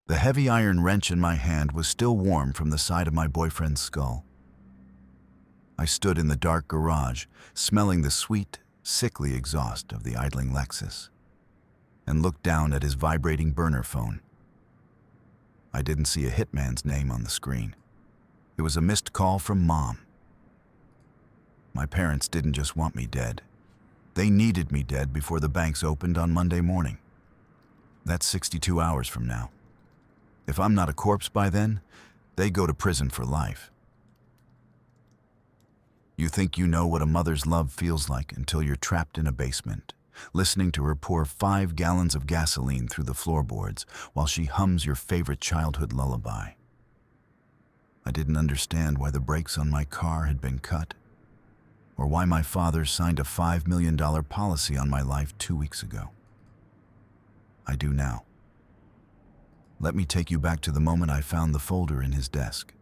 The heavy iron wrench in my hand was still warm from the side of my boyfriend's skull. I stood in the dark garage, smelling the sweet, sickly exhaust of the idling Lexus, and looked down at his vibrating burner phone. I didn't see a hitman's name on the screen. It was a missed call from Mom. My parents didn't just want me dead. They needed me dead before the banks opened on Monday morning. That's 62 hours from now. If I'm not a corpse by then, they go to prison for life. You think you know what a mother's love feels like until you're trapped in a basement, listening to her pour 5 gallons of gasoline through the floorboards while she hums your favorite childhood lullaby. I didn't understand why the brakes on my car had been cut, or why my father signed a $5 million policy on my life 2 weeks ago. I do now. Let me take you back to the moment I found the folder in his desk.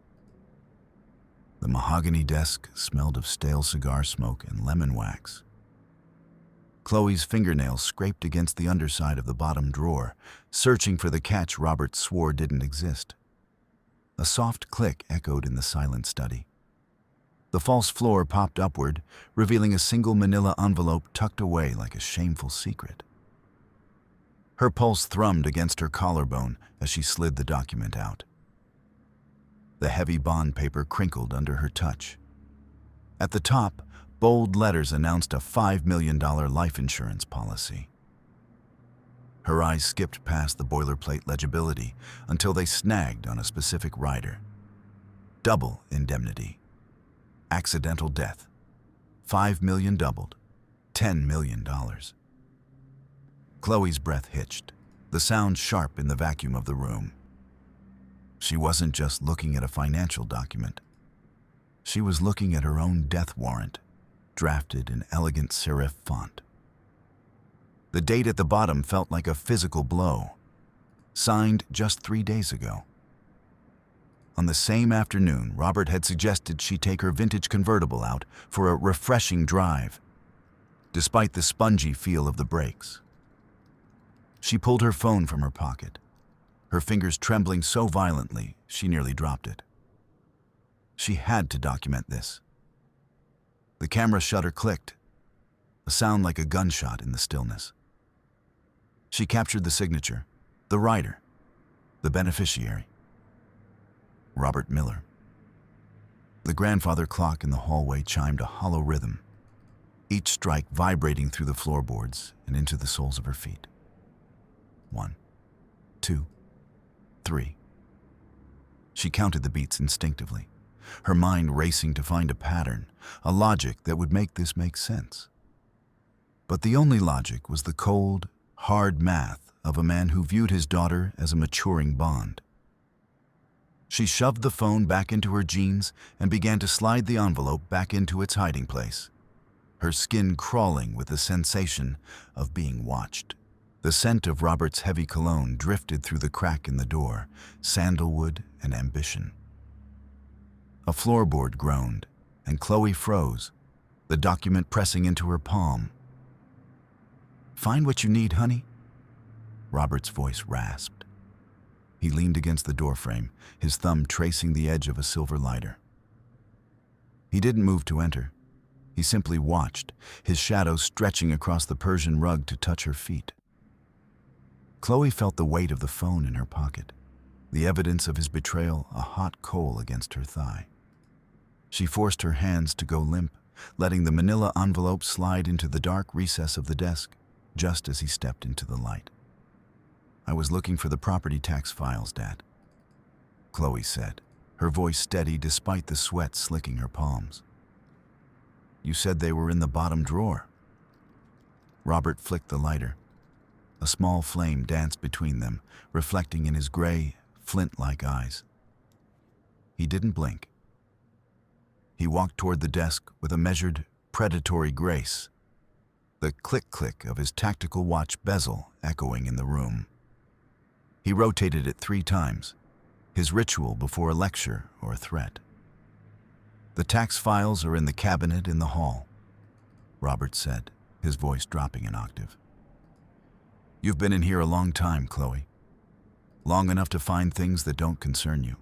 The mahogany desk smelled of stale cigar smoke and lemon wax. Chloe's fingernails scraped against the underside of the bottom drawer, searching for the catch Robert swore didn't exist. A soft click echoed in the silent study. The false floor popped upward, revealing a single manila envelope tucked away like a shameful secret. Her pulse thrummed against her collarbone as she slid the document out. The heavy bond paper crinkled under her touch. At the top, bold letters announced a $5 million life insurance policy. Her eyes skipped past the boilerplate legibility until they snagged on a specific rider. Double indemnity. Accidental death. $5 million doubled. $10 million. Chloe's breath hitched, the sound sharp in the vacuum of the room. She wasn't just looking at a financial document. She was looking at her own death warrant, drafted in elegant serif font. The date at the bottom felt like a physical blow. Signed just 3 days ago. On the same afternoon, Robert had suggested she take her vintage convertible out for a refreshing drive, despite the spongy feel of the brakes. She pulled her phone from her pocket, her fingers trembling so violently she nearly dropped it. She had to document this. The camera shutter clicked, a sound like a gunshot in the stillness. She captured the signature, the writer, the beneficiary. Robert Miller. The grandfather clock in the hallway chimed a hollow rhythm, each strike vibrating through the floorboards and into the soles of her feet. 1, 2, 3. She counted the beats instinctively, her mind racing to find a pattern, a logic that would make this make sense. But the only logic was the cold, hard math of a man who viewed his daughter as a maturing bond. She shoved the phone back into her jeans and began to slide the envelope back into its hiding place, her skin crawling with the sensation of being watched. The scent of Robert's heavy cologne drifted through the crack in the door, sandalwood and ambition. A floorboard groaned, and Chloe froze, the document pressing into her palm. "Find what you need, honey?" Robert's voice rasped. He leaned against the doorframe, his thumb tracing the edge of a silver lighter. He didn't move to enter. He simply watched, his shadow stretching across the Persian rug to touch her feet. Chloe felt the weight of the phone in her pocket, the evidence of his betrayal a hot coal against her thigh. She forced her hands to go limp, letting the manila envelope slide into the dark recess of the desk, just as he stepped into the light. "I was looking for the property tax files, Dad," Chloe said, her voice steady despite the sweat slicking her palms. "You said they were in the bottom drawer." Robert flicked the lighter. A small flame danced between them, reflecting in his gray, flint-like eyes. He didn't blink. He walked toward the desk with a measured, predatory grace, the click-click of his tactical watch bezel echoing in the room. He rotated it 3 times, his ritual before a lecture or a threat. "The tax files are in the cabinet in the hall," Robert said, his voice dropping an octave. "You've been in here a long time, Chloe." long enough to find things that don't concern you.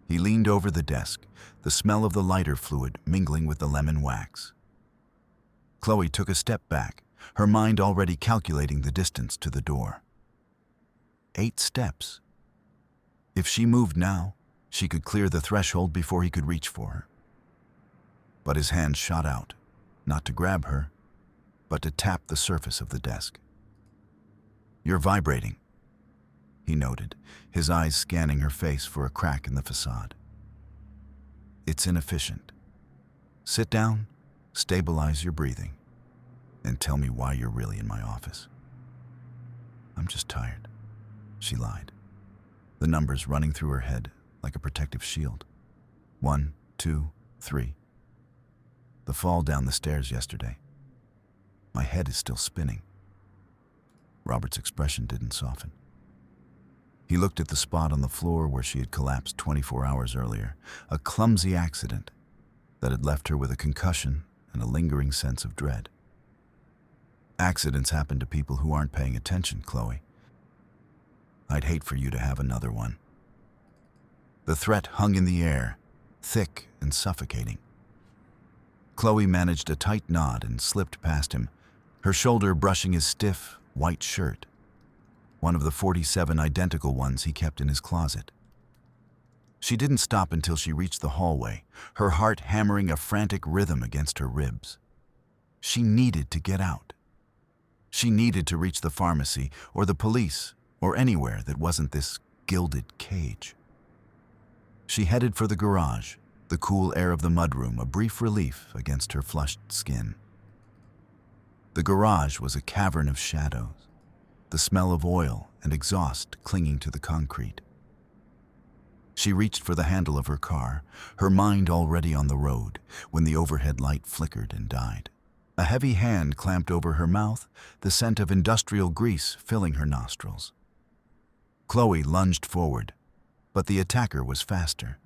He leaned over the desk, the smell of the lighter fluid mingling with the lemon wax. Chloe took a step back, her mind already calculating the distance to the door. 8 steps. If she moved now, she could clear the threshold before he could reach for her. But his hand shot out, not to grab her, but to tap the surface of the desk. "You're vibrating," he noted, his eyes scanning her face for a crack in the facade. "It's inefficient. Sit down, stabilize your breathing, and tell me why you're really in my office." "I'm just tired," she lied, the numbers running through her head like a protective shield. 1, 2, 3. The fall down the stairs yesterday. My head is still spinning. Robert's expression didn't soften. He looked at the spot on the floor where she had collapsed 24 hours earlier, a clumsy accident that had left her with a concussion and a lingering sense of dread. "Accidents happen to people who aren't paying attention, Chloe. I'd hate for you to have another one." The threat hung in the air, thick and suffocating. Chloe managed a tight nod and slipped past him, her shoulder brushing his stiff, white shirt, one of the 47 identical ones he kept in his closet. She didn't stop until she reached the hallway, her heart hammering a frantic rhythm against her ribs. She needed to get out. She needed to reach the pharmacy or the police or anywhere that wasn't this gilded cage. She headed for the garage, the cool air of the mudroom a brief relief against her flushed skin. The garage was a cavern of shadows, the smell of oil and exhaust clinging to the concrete. She reached for the handle of her car, her mind already on the road, when the overhead light flickered and died. A heavy hand clamped over her mouth, the scent of industrial grease filling her nostrils. Chloe lunged forward, but the attacker was faster,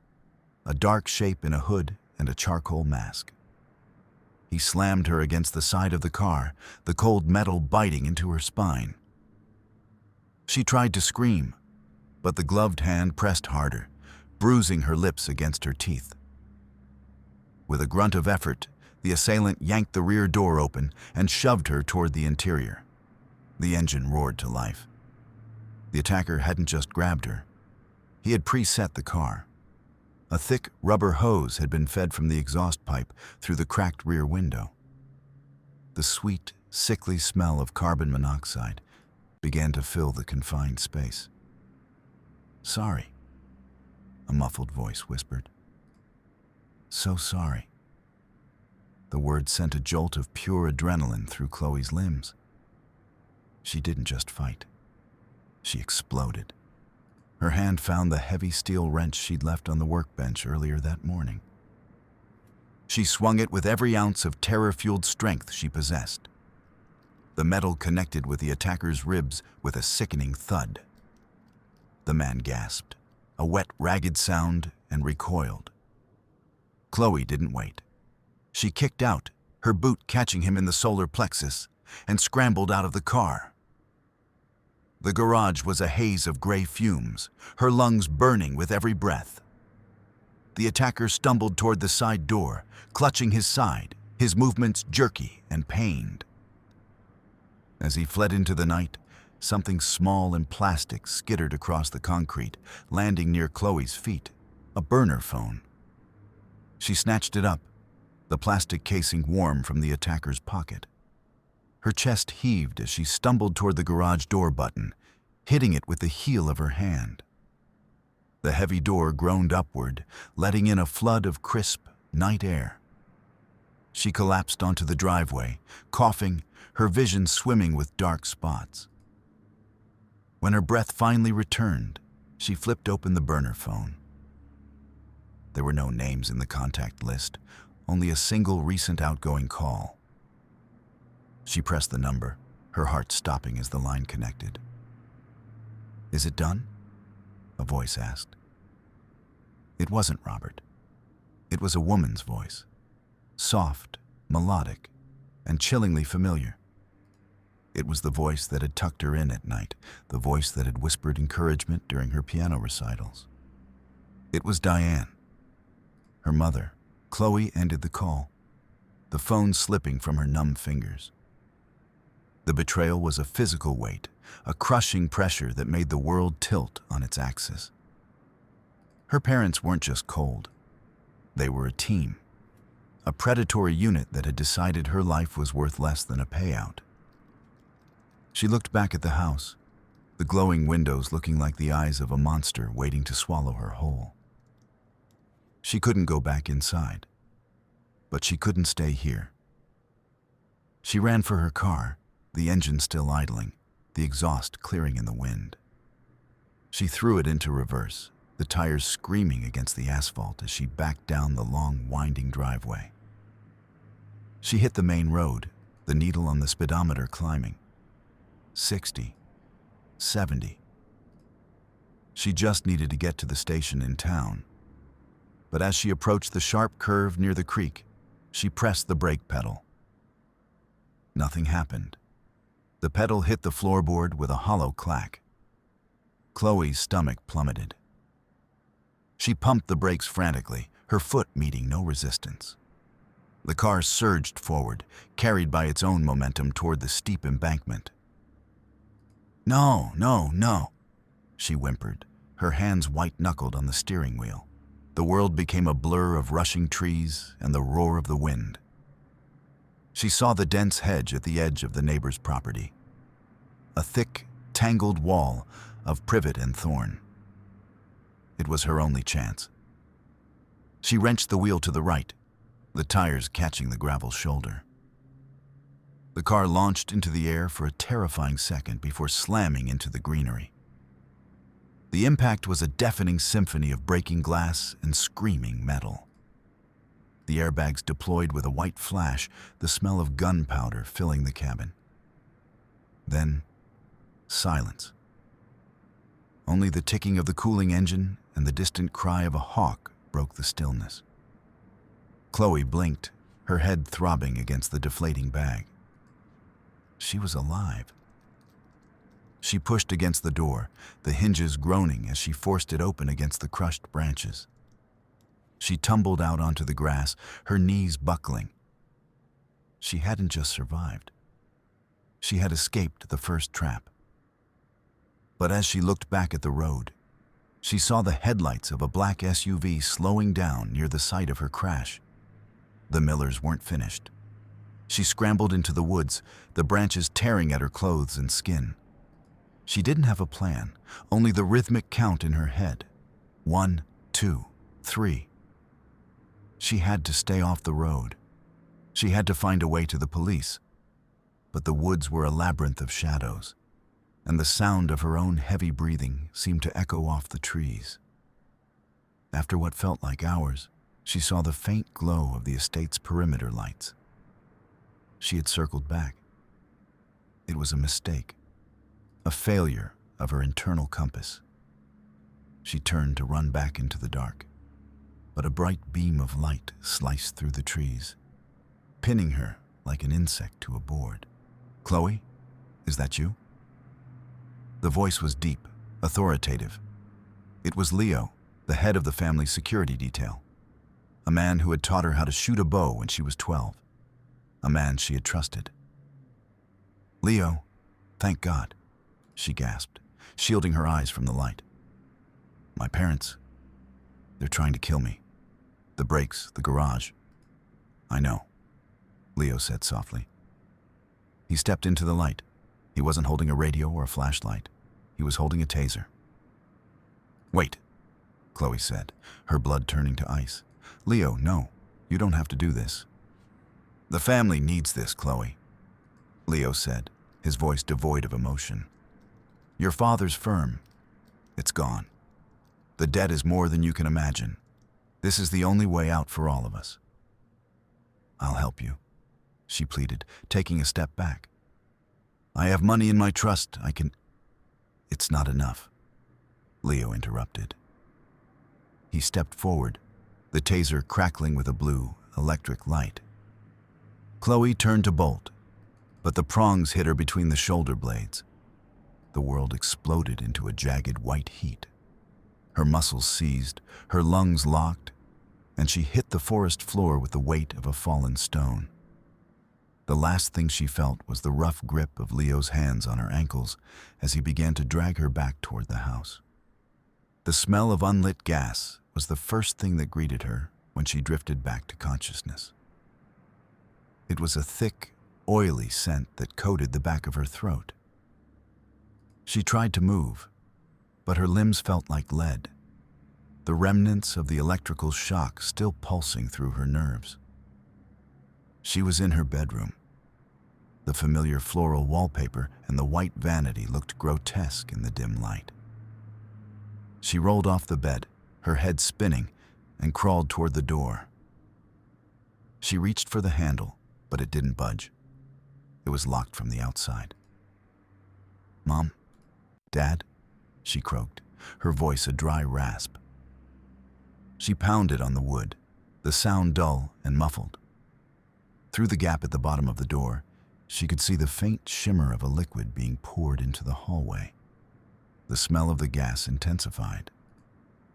a dark shape in a hood and a charcoal mask. He slammed her against the side of the car, the cold metal biting into her spine. She tried to scream, but the gloved hand pressed harder, bruising her lips against her teeth. With a grunt of effort, the assailant yanked the rear door open and shoved her toward the interior. The engine roared to life. The attacker hadn't just grabbed her. He had preset the car. A thick rubber hose had been fed from the exhaust pipe through the cracked rear window. The sweet, sickly smell of carbon monoxide began to fill the confined space. "Sorry," a muffled voice whispered. "So sorry." The word sent a jolt of pure adrenaline through Chloe's limbs. She didn't just fight. She exploded. Her hand found the heavy steel wrench she'd left on the workbench earlier that morning. She swung it with every ounce of terror-fueled strength she possessed. The metal connected with the attacker's ribs with a sickening thud. The man gasped, a wet, ragged sound, and recoiled. Chloe didn't wait. She kicked out, her boot catching him in the solar plexus, and scrambled out of the car. The garage was a haze of gray fumes, her lungs burning with every breath. The attacker stumbled toward the side door, clutching his side, his movements jerky and pained. As he fled into the night, something small and plastic skittered across the concrete, landing near Chloe's feet, a burner phone. She snatched it up, the plastic casing warm from the attacker's pocket. Her chest heaved as she stumbled toward the garage door button, hitting it with the heel of her hand. The heavy door groaned upward, letting in a flood of crisp night air. She collapsed onto the driveway, coughing, her vision swimming with dark spots. When her breath finally returned, she flipped open the burner phone. There were no names in the contact list, only a single recent outgoing call. She pressed the number, her heart stopping as the line connected. "Is it done?" a voice asked. It wasn't Robert. It was a woman's voice, soft, melodic, and chillingly familiar. It was the voice that had tucked her in at night, the voice that had whispered encouragement during her piano recitals. It was Diane. Her mother. Chloe ended the call, the phone slipping from her numb fingers. The betrayal was a physical weight, a crushing pressure that made the world tilt on its axis. Her parents weren't just cold. They were a team, a predatory unit that had decided her life was worth less than a payout. She looked back at the house, the glowing windows looking like the eyes of a monster waiting to swallow her whole. She couldn't go back inside, but she couldn't stay here. She ran for her car, the engine still idling, the exhaust clearing in the wind. She threw it into reverse, the tires screaming against the asphalt as she backed down the long, winding driveway. She hit the main road, the needle on the speedometer climbing. 60, 70. She just needed to get to the station in town. But as she approached the sharp curve near the creek, she pressed the brake pedal. Nothing happened. The pedal hit the floorboard with a hollow clack. Chloe's stomach plummeted. She pumped the brakes frantically, her foot meeting no resistance. The car surged forward, carried by its own momentum toward the steep embankment. "No, no, no," she whimpered, her hands white-knuckled on the steering wheel. The world became a blur of rushing trees and the roar of the wind. She saw the dense hedge at the edge of the neighbor's property, a thick, tangled wall of privet and thorn. It was her only chance. She wrenched the wheel to the right, the tires catching the gravel shoulder. The car launched into the air for a terrifying second before slamming into the greenery. The impact was a deafening symphony of breaking glass and screaming metal. The airbags deployed with a white flash, the smell of gunpowder filling the cabin. Then, silence. Only the ticking of the cooling engine and the distant cry of a hawk broke the stillness. Chloe blinked, her head throbbing against the deflating bag. She was alive. She pushed against the door, the hinges groaning as she forced it open against the crushed branches. She tumbled out onto the grass, her knees buckling. She hadn't just survived. She had escaped the first trap. But as she looked back at the road, she saw the headlights of a black SUV slowing down near the site of her crash. The Millers weren't finished. She scrambled into the woods, the branches tearing at her clothes and skin. She didn't have a plan, only the rhythmic count in her head. 1, 2, 3. She had to stay off the road. She had to find a way to the police. But the woods were a labyrinth of shadows, and the sound of her own heavy breathing seemed to echo off the trees. After what felt like hours, she saw the faint glow of the estate's perimeter lights. She had circled back. It was a mistake, a failure of her internal compass. She turned to run back into the dark, but a bright beam of light sliced through the trees, pinning her like an insect to a board. "Chloe, is that you?" The voice was deep, authoritative. It was Leo, the head of the family security detail, a man who had taught her how to shoot a bow when she was 12, a man she had trusted. "Leo, thank God," she gasped, shielding her eyes from the light. "My parents, they're trying to kill me. The brakes, the garage." "I know," Leo said softly. He stepped into the light. He wasn't holding a radio or a flashlight. He was holding a taser. "Wait," Chloe said, her blood turning to ice. "Leo, no, you don't have to do this." "The family needs this, Chloe," Leo said, his voice devoid of emotion. "Your father's firm. It's gone. The debt is more than you can imagine. This is the only way out for all of us." "I'll help you," she pleaded, taking a step back. "I have money in my trust. I can—" "It's not enough," Leo interrupted. He stepped forward, the taser crackling with a blue, electric light. Chloe turned to bolt, but the prongs hit her between the shoulder blades. The world exploded into a jagged white heat. Her muscles seized, her lungs locked, and she hit the forest floor with the weight of a fallen stone. The last thing she felt was the rough grip of Leo's hands on her ankles as he began to drag her back toward the house. The smell of unlit gas was the first thing that greeted her when she drifted back to consciousness. It was a thick, oily scent that coated the back of her throat. She tried to move, but her limbs felt like lead, the remnants of the electrical shock still pulsing through her nerves. She was in her bedroom. The familiar floral wallpaper and the white vanity looked grotesque in the dim light. She rolled off the bed, her head spinning, and crawled toward the door. She reached for the handle, but it didn't budge. It was locked from the outside. "Mom? Dad?" she croaked, her voice a dry rasp. She pounded on the wood, the sound dull and muffled. Through the gap at the bottom of the door, she could see the faint shimmer of a liquid being poured into the hallway. The smell of the gas intensified.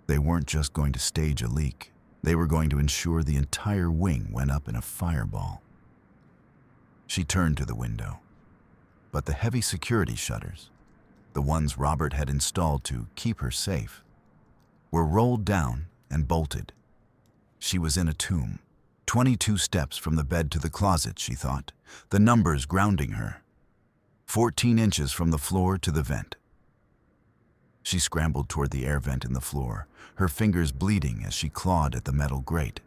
They weren't just going to stage a leak. They were going to ensure the entire wing went up in a fireball. She turned to the window, but the heavy security shutters, the ones Robert had installed to keep her safe, were rolled down and bolted. She was in a tomb, 22 steps from the bed to the closet, she thought, the numbers grounding her. 14 inches from the floor to the vent. She scrambled toward the air vent in the floor, her fingers bleeding as she clawed at the metal grate.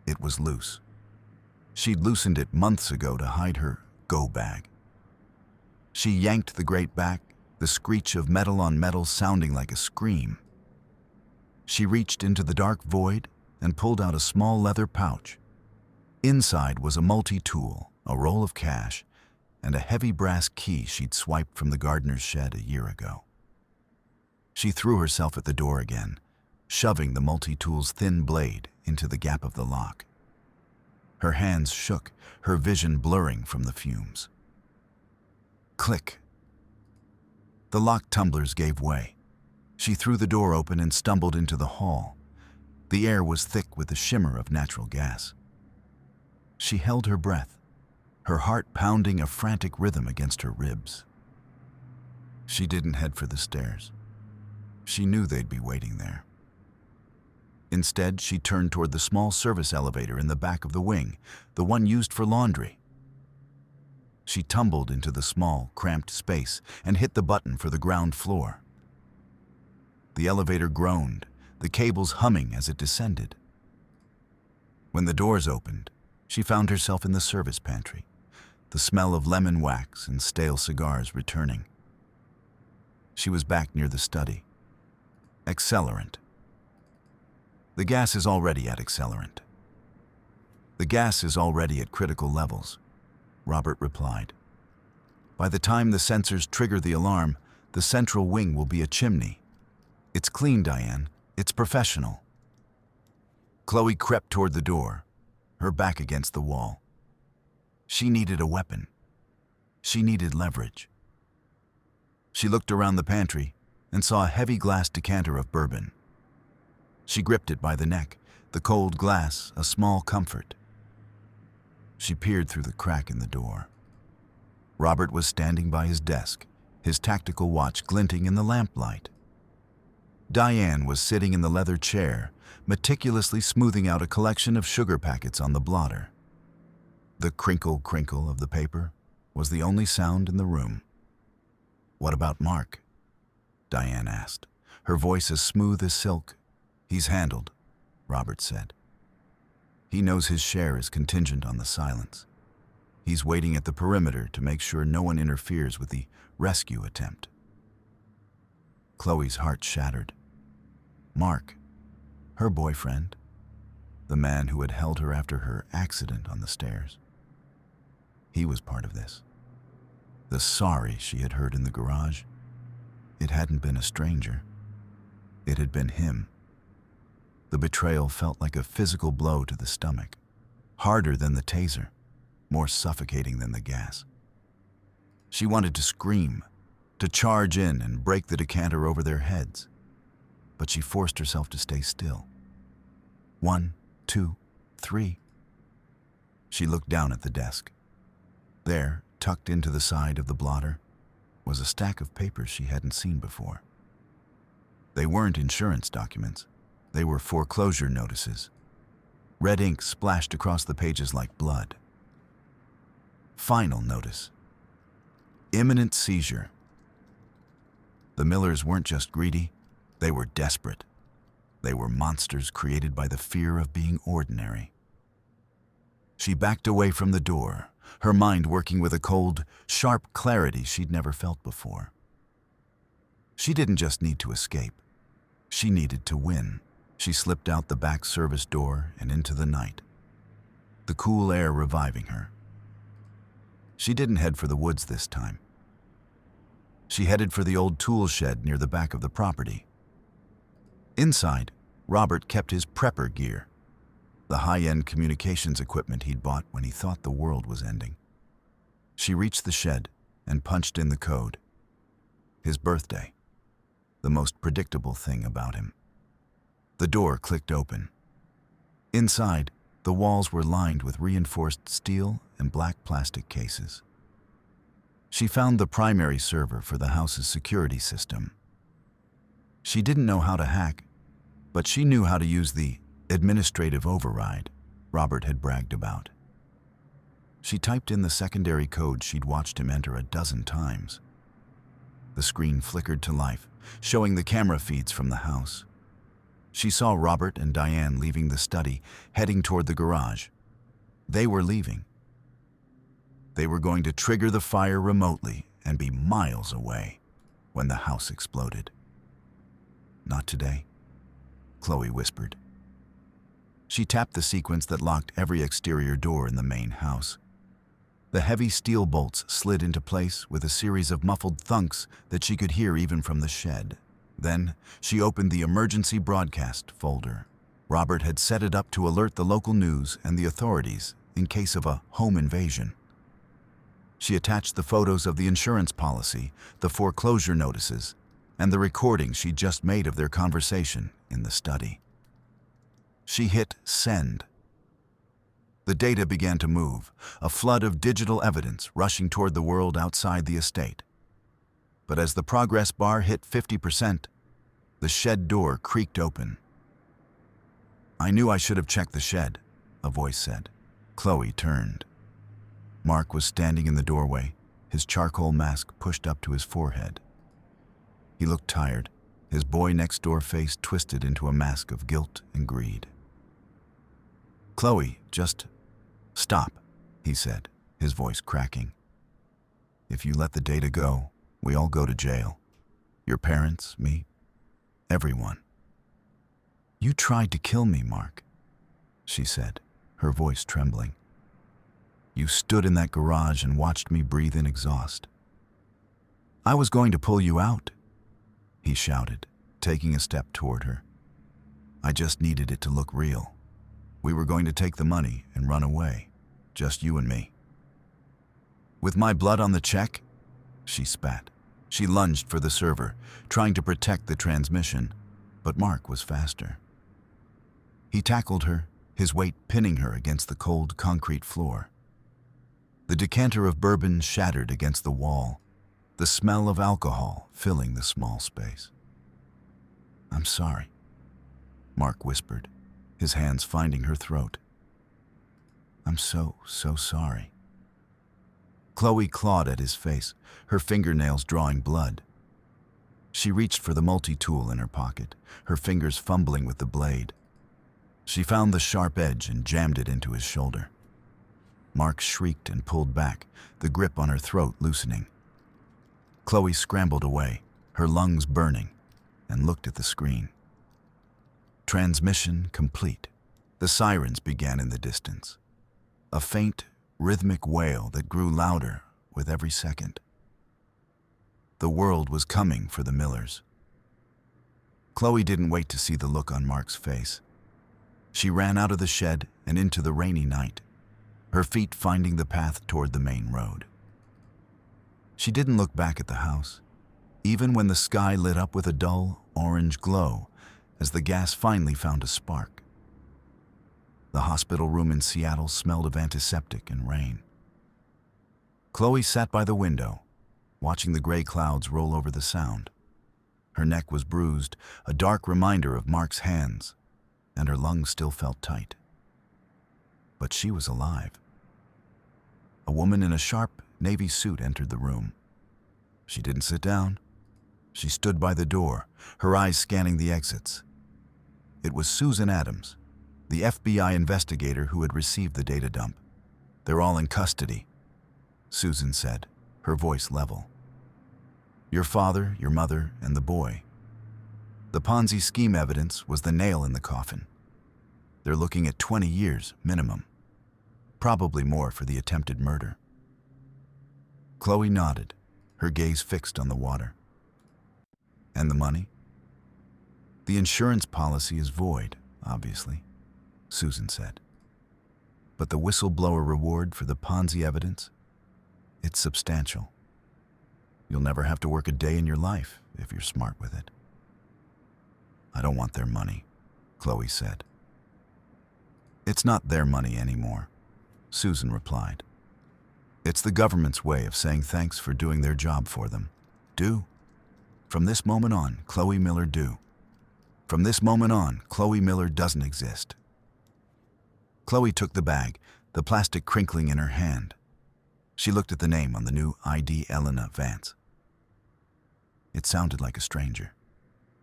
It was loose. She'd loosened it months ago to hide her go bag. She yanked the grate back, the screech of metal on metal sounding like a scream. She reached into the dark void and pulled out a small leather pouch. Inside was a multi-tool, a roll of cash, and a heavy brass key she'd swiped from the gardener's shed a year ago. She threw herself at the door again, shoving the multi-tool's thin blade into the gap of the lock. Her hands shook, her vision blurring from the fumes. Click. The lock tumblers gave way. She threw the door open and stumbled into the hall. The air was thick with the shimmer of natural gas. She held her breath, her heart pounding a frantic rhythm against her ribs. She didn't head for the stairs. She knew they'd be waiting there. Instead, she turned toward the small service elevator in the back of the wing, the one used for laundry. She tumbled into the small, cramped space and hit the button for the ground floor. The elevator groaned, the cables humming as it descended. When the doors opened, she found herself in the service pantry, the smell of lemon wax and stale cigars returning. She was back near the study. Accelerant. The gas is already at accelerant. The gas is already at critical levels, Robert replied. By the time the sensors trigger the alarm, the central wing will be a chimney. It's clean, Diane. It's professional. Chloe crept toward the door, her back against the wall. She needed a weapon. She needed leverage. She looked around the pantry and saw a heavy glass decanter of bourbon. She gripped it by the neck, the cold glass a small comfort. She peered through the crack in the door. Robert was standing by his desk, his tactical watch glinting in the lamplight. Diane was sitting in the leather chair, meticulously smoothing out a collection of sugar packets on the blotter. The crinkle-crinkle of the paper was the only sound in the room. "What about Mark?" Diane asked, her voice as smooth as silk. "He's handled," Robert said. "He knows his share is contingent on the silence. He's waiting at the perimeter to make sure no one interferes with the rescue attempt." Chloe's heart shattered. Mark, her boyfriend, the man who had held her after her accident on the stairs. He was part of this. The sorry she had heard in the garage. It hadn't been a stranger. It had been him. The betrayal felt like a physical blow to the stomach, harder than the taser. more suffocating than the gas. She wanted to scream, to charge in and break the decanter over their heads, but she forced herself to stay still. 1, 2, 3. She looked down at the desk. There, tucked into the side of the blotter, was a stack of papers she hadn't seen before. They weren't insurance documents. They were foreclosure notices. Red ink splashed across the pages like blood. Final notice. Imminent seizure. The Millers weren't just greedy, they were desperate. They were monsters created by the fear of being ordinary. She backed away from the door, her mind working with a cold, sharp clarity she'd never felt before. She didn't just need to escape. She needed to win. She slipped out the back service door and into the night, the cool air reviving her. She didn't head for the woods this time. She headed for the old tool shed near the back of the property. Inside, Robert kept his prepper gear, the high-end communications equipment he'd bought when he thought the world was ending. She reached the shed and punched in the code. His birthday, the most predictable thing about him. The door clicked open. Inside, the walls were lined with reinforced steel and black plastic cases. She found the primary server for the house's security system. She didn't know how to hack, but she knew how to use the administrative override Robert had bragged about. She typed in the secondary code she'd watched him enter a dozen times. The screen flickered to life, showing the camera feeds from the house. She saw Robert and Diane leaving the study, heading toward the garage. They were leaving. They were going to trigger the fire remotely and be miles away when the house exploded. "Not today," Chloe whispered. She tapped the sequence that locked every exterior door in the main house. The heavy steel bolts slid into place with a series of muffled thunks that she could hear even from the shed. Then, she opened the emergency broadcast folder. Robert had set it up to alert the local news and the authorities in case of a home invasion. She attached the photos of the insurance policy, the foreclosure notices, and the recording she'd just made of their conversation in the study. She hit send. The data began to move, a flood of digital evidence rushing toward the world outside the estate. But as the progress bar hit 50%, the shed door creaked open. "I knew I should have checked the shed," a voice said. Chloe turned. Mark was standing in the doorway, his charcoal mask pushed up to his forehead. He looked tired, his boy-next-door face twisted into a mask of guilt and greed. "Chloe, just stop," he said, his voice cracking. "If you let the data go, we all go to jail. Your parents, me, everyone." "You tried to kill me, Mark," she said, her voice trembling. "You stood in that garage and watched me breathe in exhaust. I was going to pull you out," he shouted, taking a step toward her. "I just needed it to look real. We were going to take the money and run away, just you and me." "With my blood on the check?" she spat. She lunged for the server, trying to protect the transmission, but Mark was faster. He tackled her, his weight pinning her against the cold concrete floor. The decanter of bourbon shattered against the wall, the smell of alcohol filling the small space. "I'm sorry," Mark whispered, his hands finding her throat. "I'm so sorry." Chloe clawed at his face, her fingernails drawing blood. She reached for the multi-tool in her pocket, her fingers fumbling with the blade. She found the sharp edge and jammed it into his shoulder. Mark shrieked and pulled back, the grip on her throat loosening. Chloe scrambled away, her lungs burning, and looked at the screen. Transmission complete. The sirens began in the distance. A faint, rhythmic wail that grew louder with every second. The world was coming for the Millers. Chloe didn't wait to see the look on Mark's face. She ran out of the shed and into the rainy night. her feet finding the path toward the main road. She didn't look back at the house, even when the sky lit up with a dull orange glow as the gas finally found a spark. The hospital room in Seattle smelled of antiseptic and rain. Chloe sat by the window, watching the gray clouds roll over the Sound. Her neck was bruised, a dark reminder of Mark's hands, and her lungs still felt tight. But she was alive. A woman in a sharp navy suit entered the room. She didn't sit down. She stood by the door, her eyes scanning the exits. It was Susan Adams, the FBI investigator who had received the data dump. "They're all in custody," Susan said, her voice level. "Your father, your mother, and the boy." The Ponzi scheme evidence was the nail in the coffin. They're looking at 20 years minimum, probably more for the attempted murder. Chloe nodded, her gaze fixed on the water. "And the money?" "The insurance policy is void, obviously," Susan said. "But the whistleblower reward for the Ponzi evidence? It's substantial. You'll never have to work a day in your life if you're smart with it." "I don't want their money," Chloe said. "It's not their money anymore," Susan replied. "It's the government's way of saying thanks for doing their job for them. Do. From this moment on, Chloe Miller do. From this moment on, Chloe Miller doesn't exist." Chloe took the bag, the plastic crinkling in her hand. She looked at the name on the new ID, Elena Vance. It sounded like a stranger.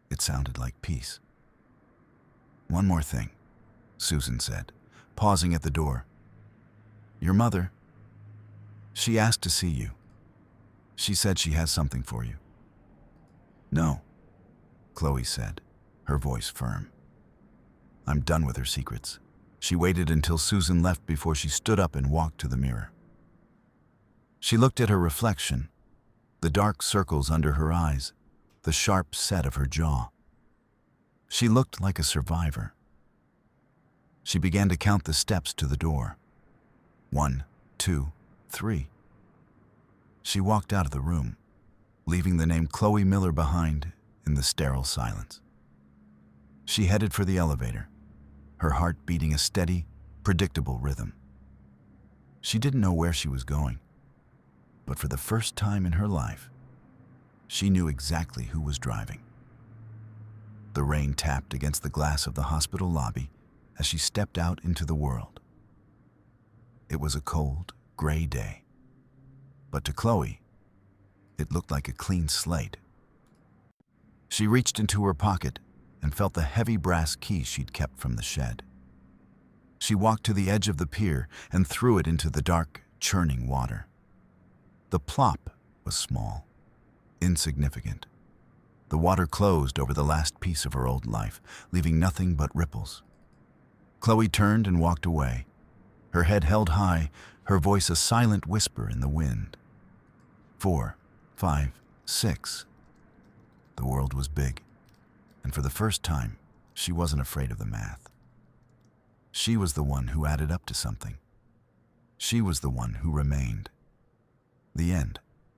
It sounded like peace. "One more thing," Susan said, pausing at the door. "Your mother, she asked to see you. She said she has something for you." "No," Chloe said, her voice firm. "I'm done with her secrets." She waited until Susan left before she stood up and walked to the mirror. She looked at her reflection, the dark circles under her eyes, the sharp set of her jaw. She looked like a survivor. She began to count the steps to the door. 1, 2, 3. She walked out of the room, leaving the name Chloe Miller behind in the sterile silence. She headed for the elevator, her heart beating a steady, predictable rhythm. She didn't know where she was going, but for the first time in her life, she knew exactly who was driving. The rain tapped against the glass of the hospital lobby as she stepped out into the world. It was a cold, gray day, but to Chloe, it looked like a clean slate. She reached into her pocket and felt the heavy brass key she'd kept from the shed. She walked to the edge of the pier and threw it into the dark, churning water. The plop was small, insignificant. The water closed over the last piece of her old life, leaving nothing but ripples. Chloe turned and walked away, her head held high, her voice a silent whisper in the wind. 4, 5, 6. The world was big, and for the first time, she wasn't afraid of the math. She was the one who added up to something. She was the one who remained. The end.